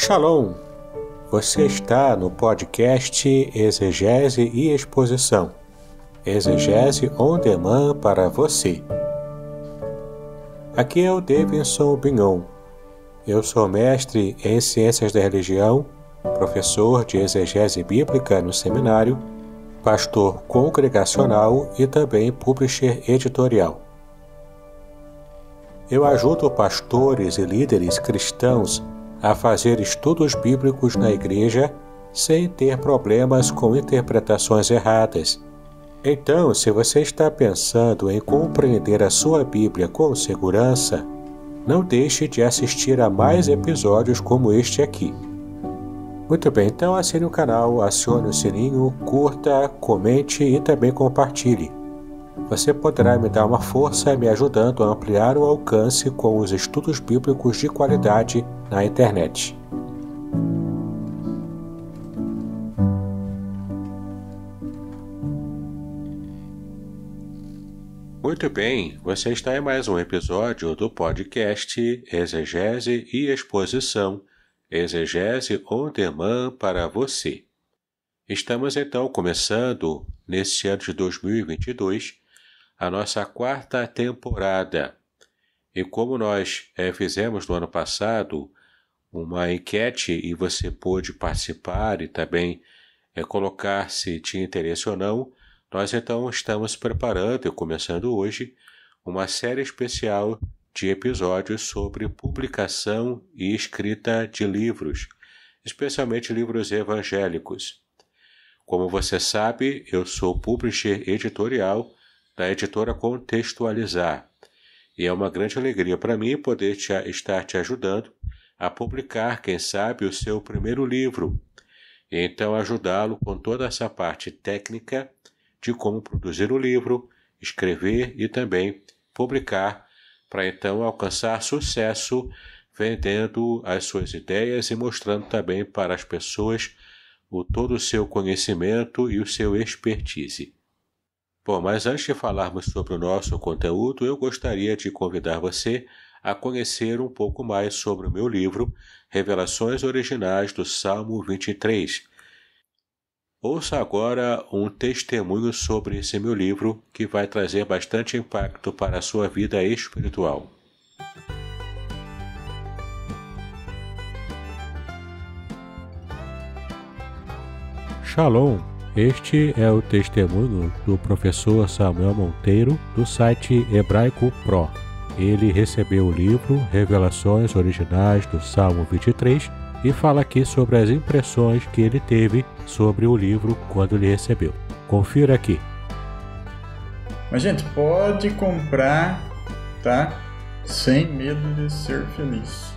Shalom! Você está no podcast Exegese e Exposição. Exegese on demand para você. Aqui é o Davidson Bignon. Eu sou mestre em Ciências da Religião, professor de Exegese Bíblica no seminário, pastor congregacional e também publisher editorial. Eu ajudo pastores e líderes cristãos a fazer estudos bíblicos na igreja sem ter problemas com interpretações erradas. Então, se você está pensando em compreender a sua Bíblia com segurança, não deixe de assistir a mais episódios como este aqui. Muito bem, então assine o canal, acione o sininho, curta, comente e também compartilhe. Você poderá me dar uma força me ajudando a ampliar o alcance com os estudos bíblicos de qualidade na internet. Muito bem, você está em mais um episódio do podcast Exegese e Exposição, Exegese on demand para você. Estamos então começando, neste ano de 2022, a nossa quarta temporada. E como nós fizemos no ano passado uma enquete e você pôde participar e também colocar se tinha interesse ou não, nós então estamos preparando e começando hoje uma série especial de episódios sobre publicação e escrita de livros, especialmente livros evangélicos. Como você sabe, eu sou publisher editorial da editora Contextualizar, e é uma grande alegria para mim poder estar te ajudando a publicar, quem sabe, o seu primeiro livro, e então ajudá-lo com toda essa parte técnica de como produzir o livro, escrever e também publicar, para então alcançar sucesso vendendo as suas ideias e mostrando também para as pessoas todo o seu conhecimento e o seu expertise. Bom, mas antes de falarmos sobre o nosso conteúdo, eu gostaria de convidar você a conhecer um pouco mais sobre o meu livro Revelações Originais do Salmo 23. Ouça agora um testemunho sobre esse meu livro que vai trazer bastante impacto para a sua vida espiritual. Shalom! Este é o testemunho do professor Samuel Monteiro, do site Hebraico Pro. Ele recebeu o livro Revelações Originais do Salmo 23 e fala aqui sobre as impressões que ele teve sobre o livro quando ele recebeu. Confira aqui. Mas, gente, pode comprar, tá? Sem medo de ser feliz.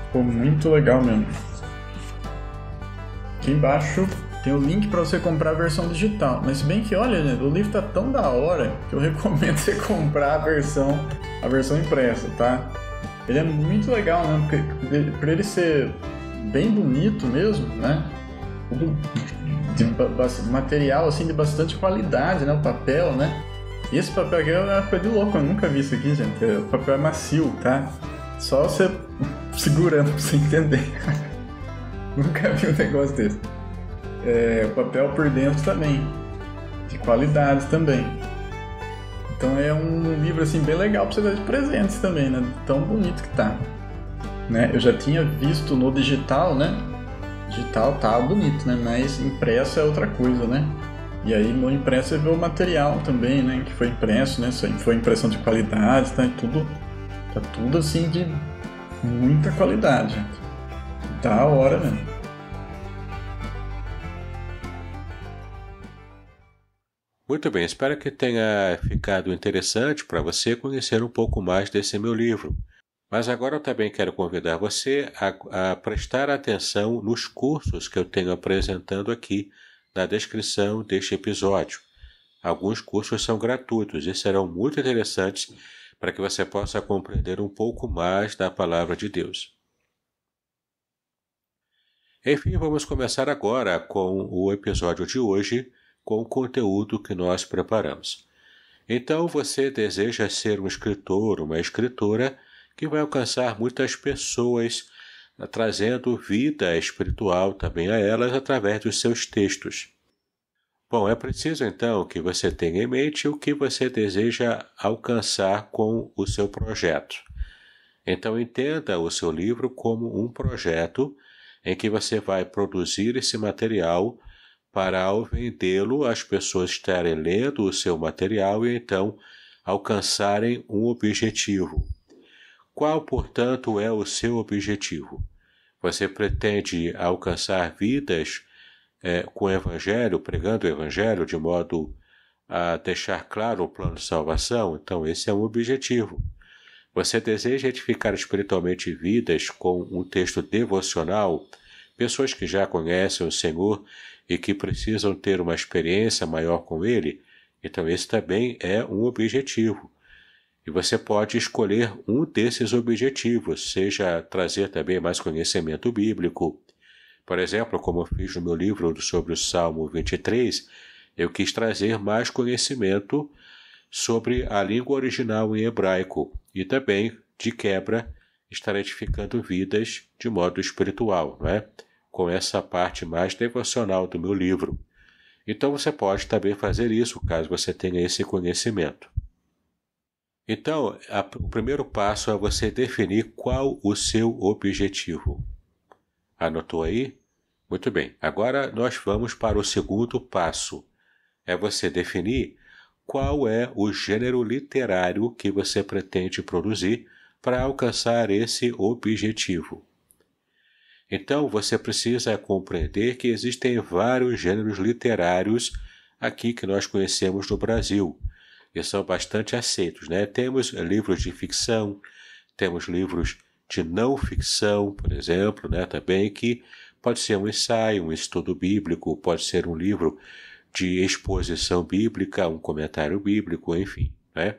Ficou muito legal mesmo. Aqui embaixo tem o link para você comprar a versão digital. Mas se bem que, olha, gente, o livro tá tão da hora que eu recomendo você comprar a versão impressa, tá? Ele é muito legal, né? Porque por ele ser bem bonito mesmo, né? Tudo de material assim de bastante qualidade, né? O papel, né? E esse papel aqui é uma coisa de louco, eu nunca vi isso aqui, gente. O papel é macio, tá? Só você segurando pra você entender. Nunca vi um negócio desse. O papel por dentro também, de qualidade também. Então é um livro assim bem legal para você dar de presentes também, né? Tão bonito que tá, né? Eu já tinha visto no digital, né? Digital tá bonito, né? Mas impresso é outra coisa, né? E aí no impresso você vê o material também, né? Que foi impresso, né? Foi impressão de qualidade, tá? Tá tudo assim de muita qualidade, gente. Da hora mesmo. Muito bem, espero que tenha ficado interessante para você conhecer um pouco mais desse meu livro. Mas agora eu também quero convidar você a prestar atenção nos cursos que eu tenho apresentando aqui na descrição deste episódio. Alguns cursos são gratuitos e serão muito interessantes para que você possa compreender um pouco mais da Palavra de Deus. Enfim, vamos começar agora com o episódio de hoje, com o conteúdo que nós preparamos. Então, você deseja ser um escritor, uma escritora que vai alcançar muitas pessoas trazendo vida espiritual também a elas através dos seus textos. Bom, é preciso então que você tenha em mente o que você deseja alcançar com o seu projeto. Então entenda o seu livro como um projeto em que você vai produzir esse material para, ao vendê-lo, as pessoas estarem lendo o seu material e então alcançarem um objetivo. Qual, portanto, é o seu objetivo? Você pretende alcançar vidas com o Evangelho, pregando o Evangelho de modo a deixar claro o plano de salvação? Então esse é um objetivo. Você deseja edificar espiritualmente vidas com um texto devocional, pessoas que já conhecem o Senhor e que precisam ter uma experiência maior com Ele? Então esse também é um objetivo. E você pode escolher um desses objetivos, seja trazer também mais conhecimento bíblico. Por exemplo, como eu fiz no meu livro sobre o Salmo 23, eu quis trazer mais conhecimento sobre a língua original em hebraico e também, de quebra, estar edificando vidas de modo espiritual, não é? Com essa parte mais devocional do meu livro. Então você pode também fazer isso, caso você tenha esse conhecimento. Então, o primeiro passo é você definir qual o seu objetivo. Anotou aí? Muito bem. Agora nós vamos para o segundo passo. É você definir qual é o gênero literário que você pretende produzir para alcançar esse objetivo. Então, você precisa compreender que existem vários gêneros literários aqui que nós conhecemos no Brasil, e são bastante aceitos, né? Temos livros de ficção, temos livros de não ficção, por exemplo, né? Também que pode ser um ensaio, um estudo bíblico, pode ser um livro de exposição bíblica, um comentário bíblico, enfim, né?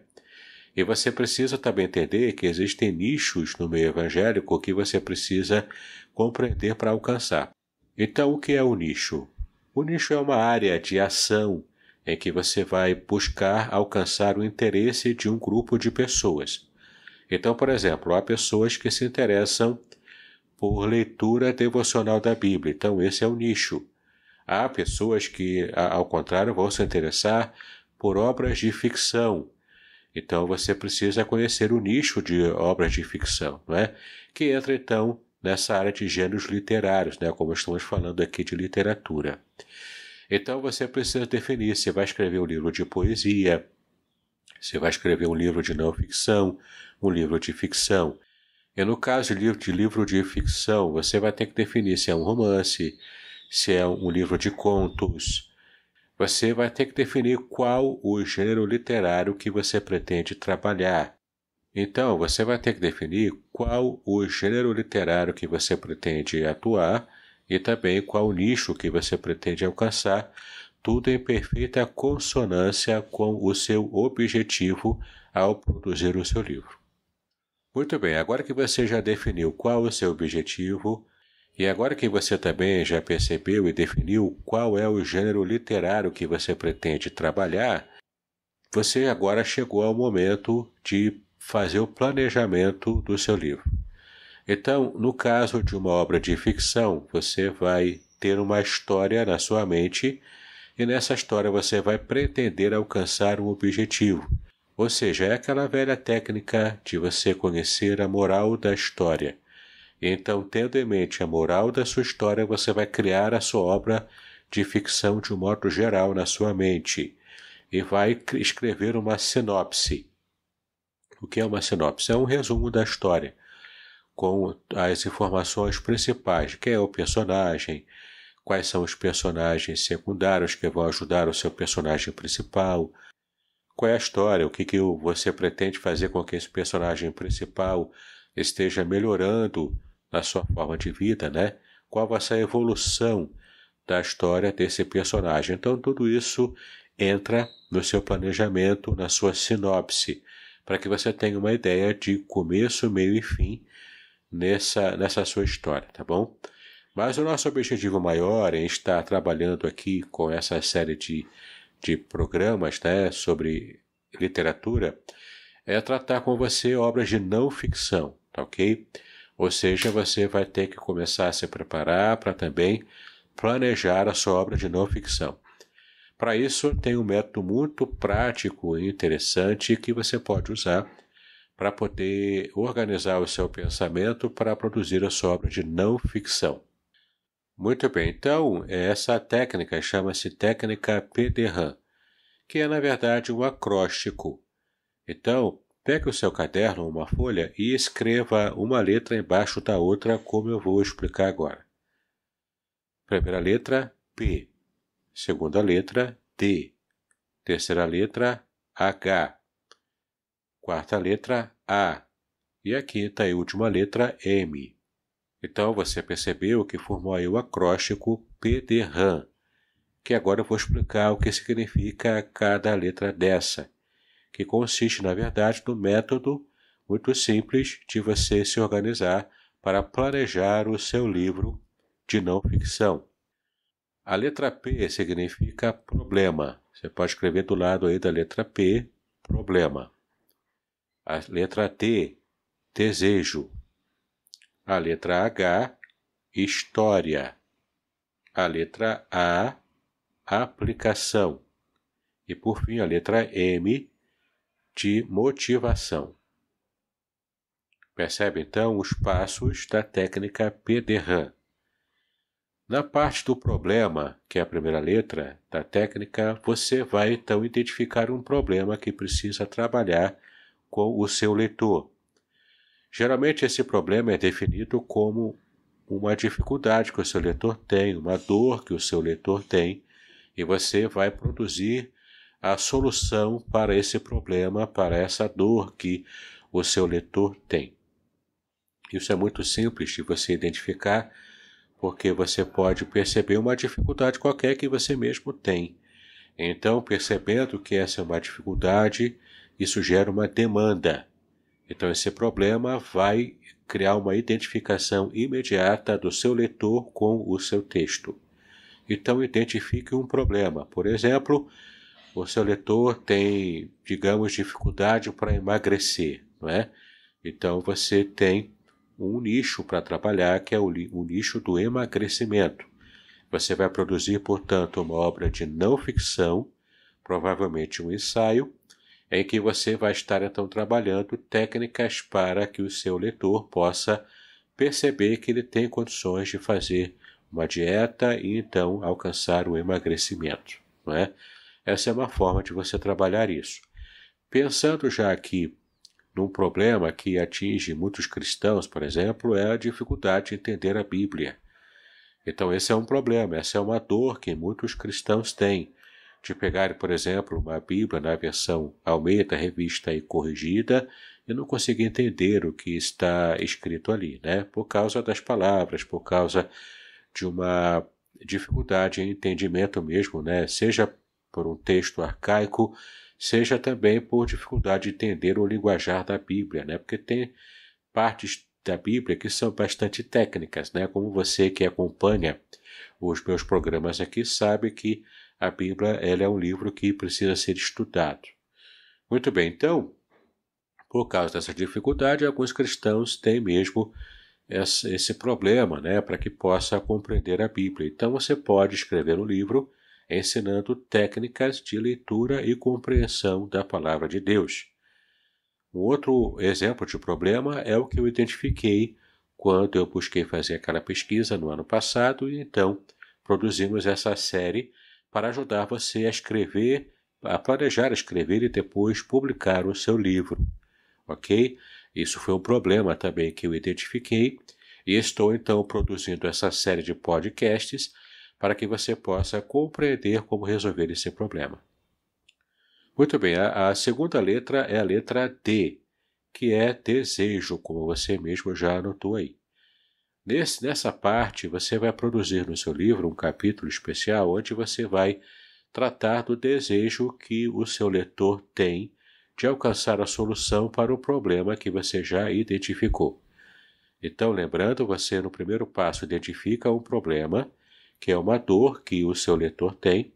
E você precisa também entender que existem nichos no meio evangélico que você precisa compreender para alcançar. Então, o que é o nicho? O nicho é uma área de ação em que você vai buscar alcançar o interesse de um grupo de pessoas. Então, por exemplo, há pessoas que se interessam por leitura devocional da Bíblia. Então, esse é o nicho. Há pessoas que, ao contrário, vão se interessar por obras de ficção. Então, você precisa conhecer o nicho de obras de ficção, não é? Que entra, então, nessa área de gêneros literários, né? Como estamos falando aqui de literatura. Então, você precisa definir se vai escrever um livro de poesia, se vai escrever um livro de não ficção, um livro de ficção. E no caso de livro de ficção, você vai ter que definir se é um romance, se é um livro de contos. Você vai ter que definir qual o gênero literário que você pretende trabalhar. Então, você vai ter que definir qual o gênero literário que você pretende atuar e também qual o nicho que você pretende alcançar, tudo em perfeita consonância com o seu objetivo ao produzir o seu livro. Muito bem, agora que você já definiu qual é o seu objetivo, e agora que você também já percebeu e definiu qual é o gênero literário que você pretende trabalhar, você agora chegou ao momento de fazer o planejamento do seu livro. Então, no caso de uma obra de ficção, você vai ter uma história na sua mente e nessa história você vai pretender alcançar um objetivo. Ou seja, é aquela velha técnica de você conhecer a moral da história. Então, tendo em mente a moral da sua história, você vai criar a sua obra de ficção de um modo geral na sua mente e vai escrever uma sinopse. O que é uma sinopse? É um resumo da história, com as informações principais, quem é o personagem, quais são os personagens secundários que vão ajudar o seu personagem principal, qual é a história, o que você pretende fazer com que esse personagem principal esteja melhorando na sua forma de vida, né? Qual vai ser a evolução da história desse personagem. Então, tudo isso entra no seu planejamento, na sua sinopse, para que você tenha uma ideia de começo, meio e fim nessa sua história, tá bom? Mas o nosso objetivo maior em estar trabalhando aqui com essa série de programas, né, sobre literatura é tratar com você obras de não ficção, tá ok? Ou seja, você vai ter que começar a se preparar para também planejar a sua obra de não ficção. Para isso, tem um método muito prático e interessante que você pode usar para poder organizar o seu pensamento para produzir a sua obra de não ficção. Muito bem, então, essa técnica chama-se técnica PDRAM, que é, na verdade, um acróstico. Então, pegue o seu caderno, uma folha, e escreva uma letra embaixo da outra, como eu vou explicar agora. Primeira letra, P. Segunda letra, D. Terceira letra, H. Quarta letra, A. E a quinta e última letra, M. Então, você percebeu que formou aí o acróstico PDRAM, que agora eu vou explicar o que significa cada letra dessa, que consiste, na verdade, no método muito simples de você se organizar para planejar o seu livro de não ficção. A letra P significa problema. Você pode escrever do lado aí da letra P, problema. A letra D, desejo. A letra H, história. A letra A, aplicação. E por fim a letra M, de motivação. Percebe então os passos da técnica PDRAM. Na parte do problema, que é a primeira letra da técnica, você vai então identificar um problema que precisa trabalhar com o seu leitor. Geralmente esse problema é definido como uma dificuldade que o seu leitor tem, uma dor que o seu leitor tem, e você vai produzir a solução para esse problema, para essa dor que o seu leitor tem. Isso é muito simples de você identificar, porque você pode perceber uma dificuldade qualquer que você mesmo tem. Então, percebendo que essa é uma dificuldade, isso gera uma demanda. Então, esse problema vai criar uma identificação imediata do seu leitor com o seu texto. Então, identifique um problema. Por exemplo, o seu leitor tem, digamos, dificuldade para emagrecer, não é? Então, você tem um nicho para trabalhar, que é o nicho do emagrecimento. Você vai produzir, portanto, uma obra de não ficção, provavelmente um ensaio, em que você vai estar, então, trabalhando técnicas para que o seu leitor possa perceber que ele tem condições de fazer uma dieta e, então, alcançar o emagrecimento, não é? Essa é uma forma de você trabalhar isso. Pensando já aqui num problema que atinge muitos cristãos, por exemplo, é a dificuldade de entender a Bíblia. Então, esse é um problema, essa é uma dor que muitos cristãos têm, de pegar, por exemplo, uma Bíblia na versão Almeida, revista e corrigida, e não conseguir entender o que está escrito ali, né? Por causa das palavras, por causa de uma dificuldade em entendimento mesmo, né? Seja por um texto arcaico, seja também por dificuldade de entender o linguajar da Bíblia, né? Porque tem partes da Bíblia que são bastante técnicas, né? Como você que acompanha os meus programas aqui sabe que a Bíblia ela é um livro que precisa ser estudado. Muito bem, então, por causa dessa dificuldade, alguns cristãos têm mesmo esse problema, né? Para que possa compreender a Bíblia. Então, você pode escrever um livro ensinando técnicas de leitura e compreensão da palavra de Deus. Um outro exemplo de problema é o que eu identifiquei quando eu busquei fazer aquela pesquisa no ano passado e então produzimos essa série para ajudar você a escrever, a planejar escrever e depois publicar o seu livro, ok? Isso foi um problema também que eu identifiquei e estou então produzindo essa série de podcasts para que você possa compreender como resolver esse problema. Muito bem, a segunda letra é a letra D, que é desejo, como você mesmo já anotou aí. Nessa parte, você vai produzir no seu livro um capítulo especial onde você vai tratar do desejo que o seu leitor tem de alcançar a solução para o problema que você já identificou. Então, lembrando, você no primeiro passo identifica um problema, que é uma dor que o seu leitor tem.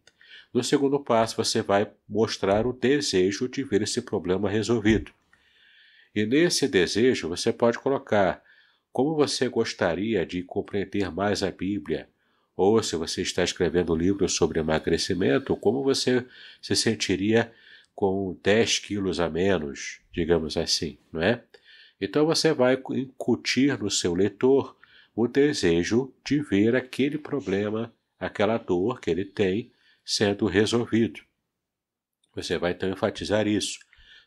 No segundo passo, você vai mostrar o desejo de ver esse problema resolvido. E nesse desejo, você pode colocar como você gostaria de compreender mais a Bíblia, ou se você está escrevendo um livro sobre emagrecimento, como você se sentiria com 10 quilos a menos, digamos assim, não é? Então você vai incutir no seu leitor o desejo de ver aquele problema, aquela dor que ele tem sendo resolvido. Você vai então enfatizar isso.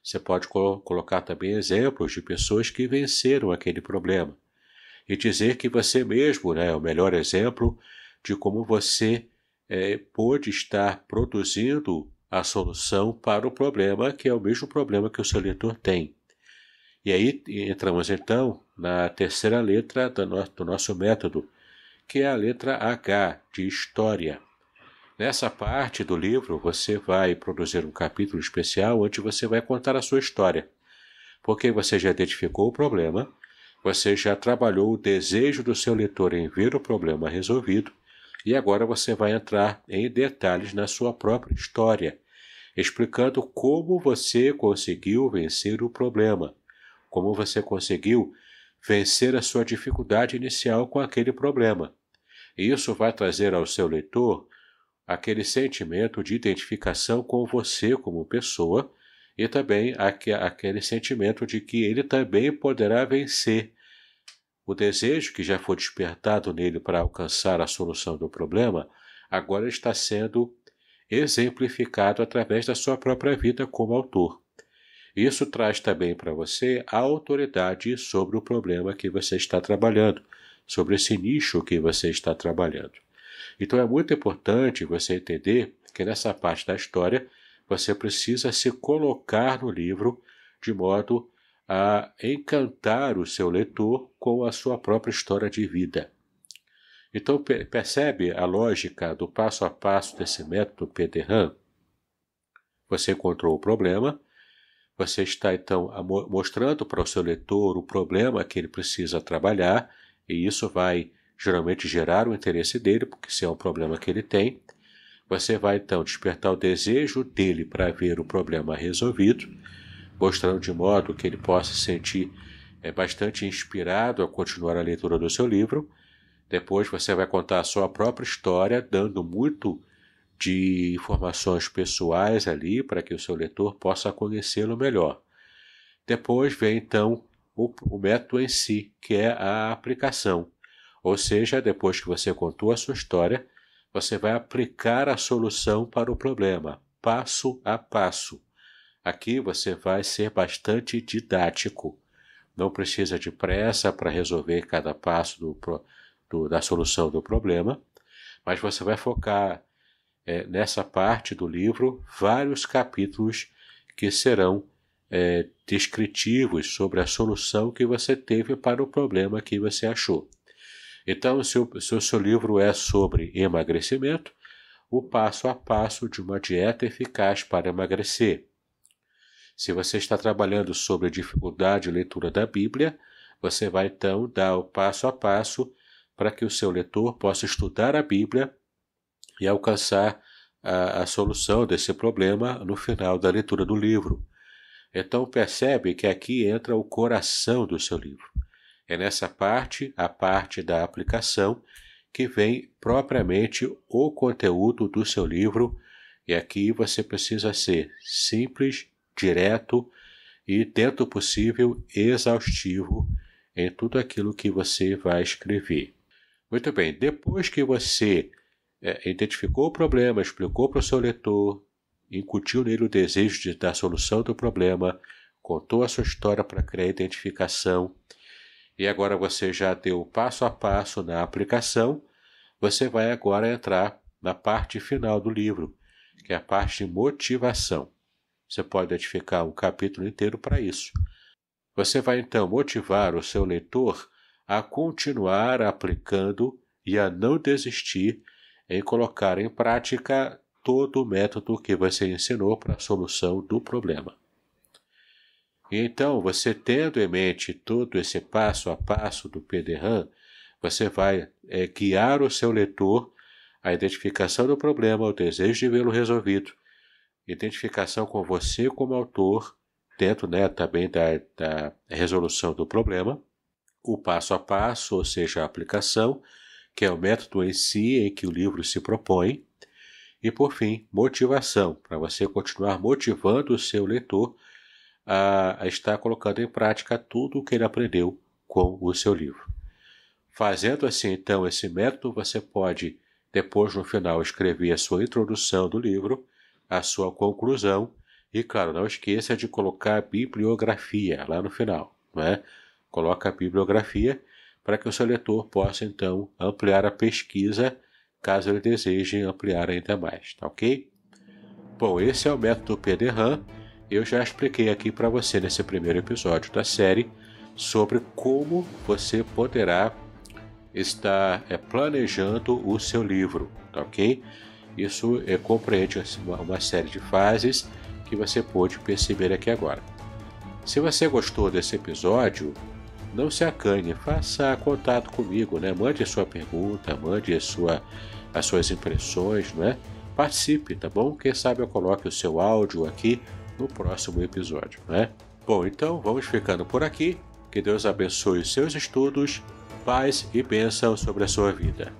Você pode colocar também exemplos de pessoas que venceram aquele problema e dizer que você mesmo, né, é o melhor exemplo de como você pôde estar produzindo a solução para o problema, que é o mesmo problema que o seu leitor tem. E aí entramos então na terceira letra do nosso método, que é a letra H, de História. Nessa parte do livro, você vai produzir um capítulo especial onde você vai contar a sua história, porque você já identificou o problema, você já trabalhou o desejo do seu leitor em ver o problema resolvido, e agora você vai entrar em detalhes na sua própria história, explicando como você conseguiu vencer o problema, como você conseguiu vencer a sua dificuldade inicial com aquele problema. E isso vai trazer ao seu leitor aquele sentimento de identificação com você como pessoa e também aquele sentimento de que ele também poderá vencer. O desejo que já foi despertado nele para alcançar a solução do problema agora está sendo exemplificado através da sua própria vida como autor. Isso traz também para você a autoridade sobre o problema que você está trabalhando, sobre esse nicho que você está trabalhando. Então é muito importante você entender que nessa parte da história você precisa se colocar no livro de modo a encantar o seu leitor com a sua própria história de vida. Então percebe a lógica do passo a passo desse método PDRAM? Você encontrou o problema, você está então mostrando para o seu leitor o problema que ele precisa trabalhar, e isso vai geralmente gerar o interesse dele, porque se é um problema que ele tem. Você vai então despertar o desejo dele para ver o problema resolvido, mostrando de modo que ele possa se sentir bastante inspirado a continuar a leitura do seu livro. Depois você vai contar a sua própria história, dando muito de informações pessoais ali para que o seu leitor possa conhecê-lo melhor. Depois vem então o método em si, que é a aplicação. Ou seja, depois que você contou a sua história, você vai aplicar a solução para o problema, passo a passo. Aqui você vai ser bastante didático. Não precisa de pressa para resolver cada passo da solução do problema, mas você vai focar nessa parte do livro vários capítulos que serão descritivos sobre a solução que você teve para o problema que você achou. Então, se o seu livro é sobre emagrecimento, o passo a passo de uma dieta eficaz para emagrecer. Se você está trabalhando sobre dificuldade de leitura da Bíblia, você vai então dar o passo a passo para que o seu leitor possa estudar a Bíblia e alcançar a solução desse problema no final da leitura do livro. Então percebe que aqui entra o coração do seu livro. É nessa parte, a parte da aplicação, que vem propriamente o conteúdo do seu livro, e aqui você precisa ser simples, direto e, dentro do possível, exaustivo em tudo aquilo que você vai escrever. Muito bem, depois que você identificou o problema, explicou para o seu leitor, incutiu nele o desejo da solução do problema, contou a sua história para criar identificação, e agora você já deu passo a passo na aplicação, você vai agora entrar na parte final do livro, que é a parte de motivação. Você pode edificar um capítulo inteiro para isso. Você vai então motivar o seu leitor a continuar aplicando e a não desistir em colocar em prática todo o método que você ensinou para a solução do problema. E então, você tendo em mente todo esse passo a passo do PDRAM, você vai guiar o seu leitor à identificação do problema, ao desejo de vê-lo resolvido, identificação com você como autor, dentro também da resolução do problema, o passo a passo, ou seja, a aplicação, que é o método em si em que o livro se propõe, e, por fim, motivação, para você continuar motivando o seu leitor a estar colocando em prática tudo o que ele aprendeu com o seu livro. Fazendo assim, então, esse método, você pode, depois, no final, escrever a sua introdução do livro, a sua conclusão, e, claro, não esqueça de colocar a bibliografia lá no final, não é? Coloca a bibliografia para que o seu leitor possa, então, ampliar a pesquisa, caso ele deseje ampliar ainda mais, tá ok? Bom, esse é o método PDRAM. Eu já expliquei aqui para você nesse primeiro episódio da série sobre como você poderá estar planejando o seu livro, tá ok? Isso compreende uma série de fases que você pode perceber aqui agora. Se você gostou desse episódio, não se acanhe, faça contato comigo, né? Mande a sua pergunta, mande as suas impressões, né? Participe, tá bom? Quem sabe eu coloque o seu áudio aqui no próximo episódio, né? Bom, então vamos ficando por aqui. Que Deus abençoe os seus estudos, paz e bênção sobre a sua vida.